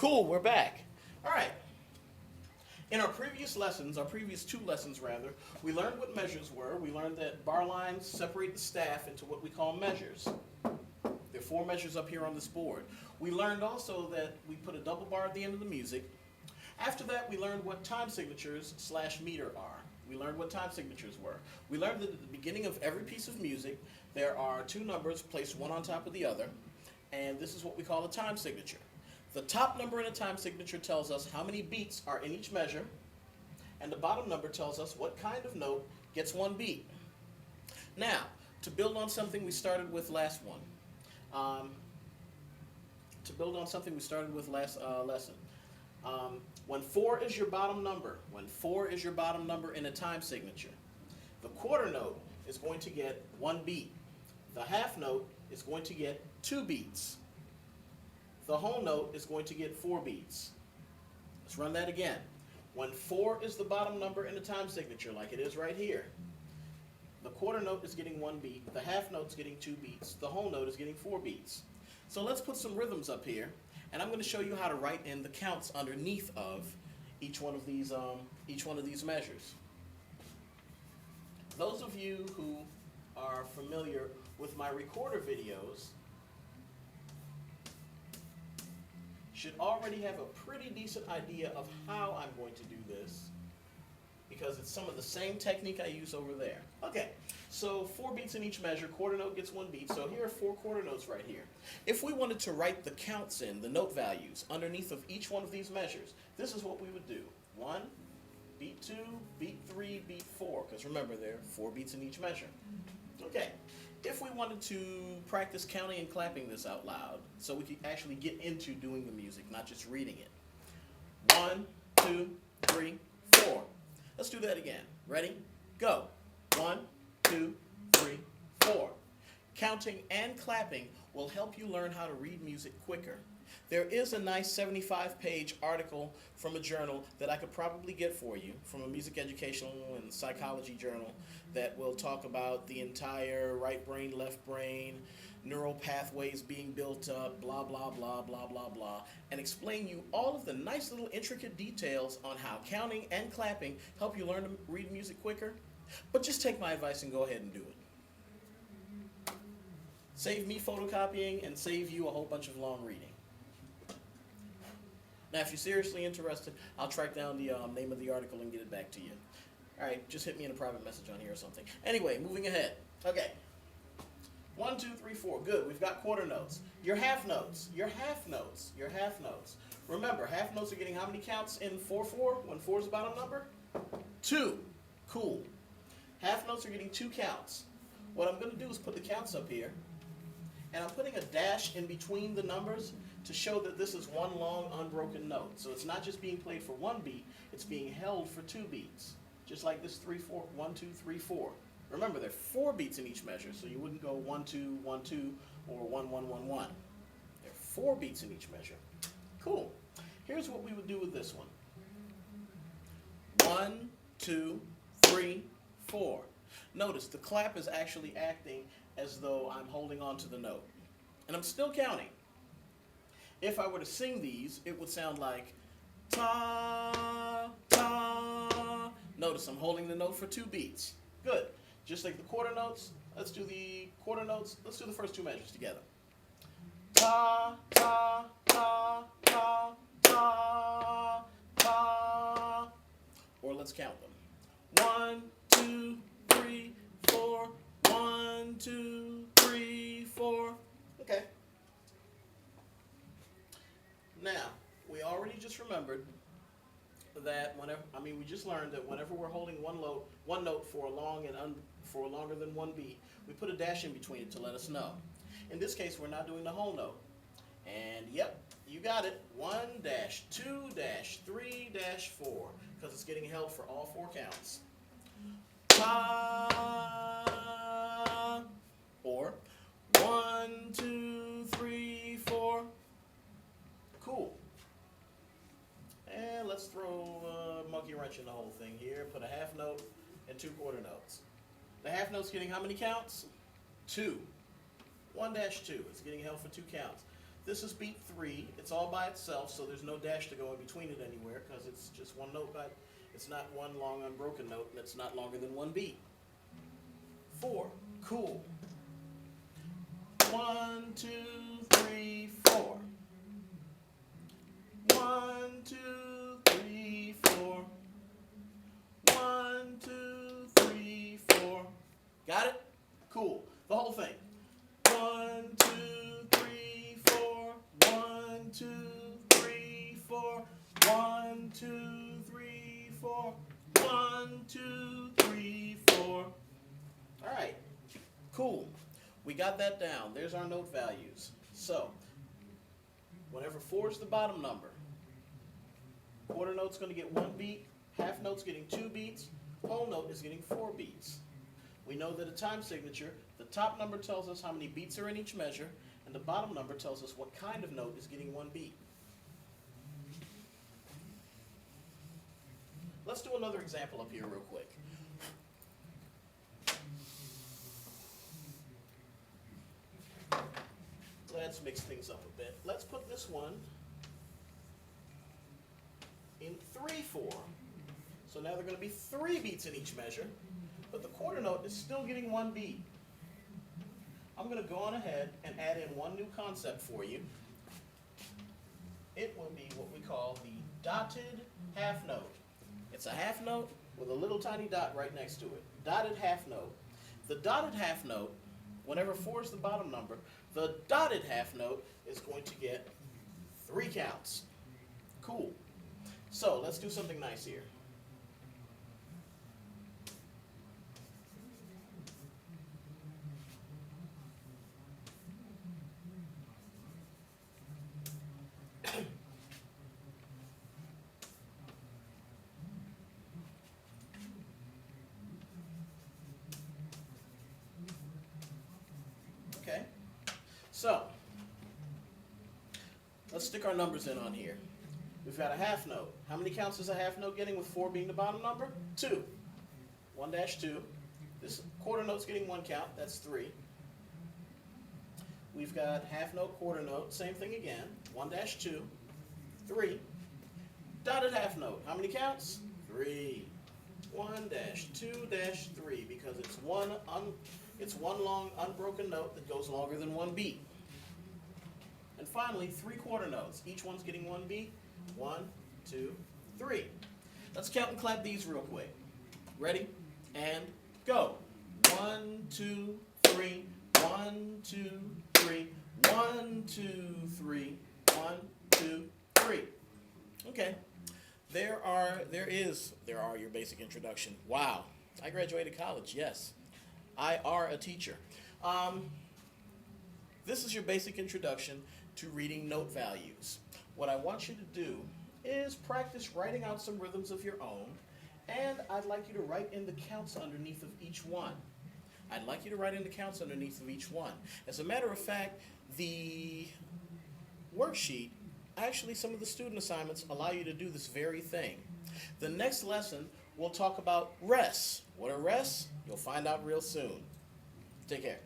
Cool, we're back. All right. In our previous lessons, our previous two lessons rather, we learned what measures were. We learned that bar lines separate the staff into what we call measures. There are four measures up here on this board. We learned also that we put a double bar at the end of the music. After that, we learned what time signatures / meter are. We learned what time signatures were. We learned that at the beginning of every piece of music, there are two numbers placed one on top of the other, and this is what we call a time signature. The top number in a time signature tells us how many beats are in each measure, and the bottom number tells us what kind of note gets one beat. Now, to build on something we started with last lesson, when 4 is your bottom number, in a time signature, the quarter note is going to get one beat. The half note is going to get 2 beats. The whole note is going to get 4 beats. Let's run that again. When 4 is the bottom number in a time signature, like it is right here, the quarter note is getting 1 beat, the half note is getting 2 beats, the whole note is getting 4 beats. So let's put some rhythms up here, and I'm going to show you how to write in the counts underneath of each one of these measures. Those of you who are familiar with my recorder videos should already have a pretty decent idea of how I'm going to do this, because it's some of the same technique I use over there. Okay, so 4 beats in each measure, quarter note gets 1 beat, so here are 4 quarter notes right here. If we wanted to write the counts in, the note values, underneath of each one of these measures, this is what we would do. 1, beat 2, beat 3, beat 4, because remember there are 4 beats in each measure. Okay. If we wanted to practice counting and clapping this out loud, so we could actually get into doing the music, not just reading it. 1, 2, 3, 4. Let's do that again. Ready? Go. 1, 2, 3, 4. Counting and clapping will help you learn how to read music quicker. There is a nice 75-page article from a journal that I could probably get for you, from a music educational and psychology journal, that will talk about the entire right brain, left brain, neural pathways being built up, blah, blah, blah, blah, blah, blah, and explain you all of the nice little intricate details on how counting and clapping help you learn to read music quicker. But just take my advice and go ahead and do it. Save me photocopying and save you a whole bunch of long reading. Now, if you're seriously interested, I'll track down the name of the article and get it back to you. All right, just hit me in a private message on here or something. Anyway, moving ahead. Okay. 1, 2, 3, 4. Good. We've got quarter notes. Your half notes. Remember, half notes are getting how many counts in 4/4 when 4 is the bottom number? 2. Cool. Half notes are getting 2 counts. What I'm going to do is put the counts up here, and I'm putting a dash in between the numbers to show that this is one long unbroken note. So it's not just being played for 1 beat, it's being held for 2 beats. Just like this 3, 4, 1, 2, 3, 4. Remember, there are 4 beats in each measure, so you wouldn't go 1, 2, 1, 2, or 1, 1, 1, 1. There are 4 beats in each measure. Cool. Here's what we would do with this one. 1, 2, 3, 4. Notice the clap is actually acting as though I'm holding on to the note. And I'm still counting. If I were to sing these, it would sound like ta, ta. Notice I'm holding the note for 2 beats. Good. Just like the quarter notes, let's do the quarter notes. Let's do the first 2 measures together. Ta, ta, ta, ta, ta, ta. Or let's count them. 1, 2, 3, 4. 1, 2, 3, 4. Okay. Now, we already just remembered that we just learned that whenever we're holding one note for longer than 1 beat, we put a dash in between it to let us know. In this case, we're not doing the whole note. And yep, you got it. 1 dash 2 dash 3 dash 4, because it's getting held for all 4 counts. Ta, or 1, 2, 3, 4. Cool. And let's throw a monkey wrench in the whole thing here. Put a half note and 2 quarter notes. The half note's getting how many counts? 2. 1 dash 2. It's getting held for 2 counts. This is beat 3. It's all by itself, so there's no dash to go in between it anywhere because it's just one note, but it's not one long unbroken note, and it's not longer than one beat. 4, cool. 1, 2, 3, 4. 1, 2, 3, 4. 1, 2, 3, 4. Got it? Cool. The whole thing. 1, 2, 3, 4. 1, 2, 3, 4. 1, 2, 3, 4. 1, 2, 3, 4. All right. Cool. We got that down. There's our note values. So, whenever 4 is the bottom number, quarter note's going to get 1 beat, half note's getting 2 beats, whole note is getting 4 beats. We know that a time signature, the top number tells us how many beats are in each measure, and the bottom number tells us what kind of note is getting 1 beat. Let's do another example up here real quick. Let's mix things up a bit. Let's put this one in 3/4. So now there are going to be 3 beats in each measure, but the quarter note is still getting 1 beat. I'm going to go on ahead and add in one new concept for you. It will be what we call the dotted half note. It's a half note with a little tiny dot right next to it. Dotted half note. The dotted half note, whenever 4 is the bottom number, the dotted half note is going to get 3 counts. Cool. So let's do something nice here. Okay. So, let's stick our numbers in on here. We've got a half note. How many counts is a half note getting with 4 being the bottom number? 2. 1-2. This quarter note's getting 1 count. That's 3. We've got half note, quarter note. Same thing again. 1-2. 3. Dotted half note. How many counts? 3. 1-2-3 because it's one long unbroken note that goes longer than 1 beat. And finally, 3 quarter notes. Each one's getting 1 beat. 1, 2, 3. Let's count and clap these real quick. Ready? And go. 1, 2, 3. 1, 2, 3. 1, 2, 3. 1, 2, 3. Okay. There are your basic introduction. Wow. I graduated college, yes. I are a teacher. This is your basic introduction to reading note values. What I want you to do is practice writing out some rhythms of your own, and I'd like you to write in the counts underneath of each one. As a matter of fact, the worksheet, actually some of the student assignments allow you to do this very thing. The next lesson, we'll talk about rests. What are rests? You'll find out real soon. Take care.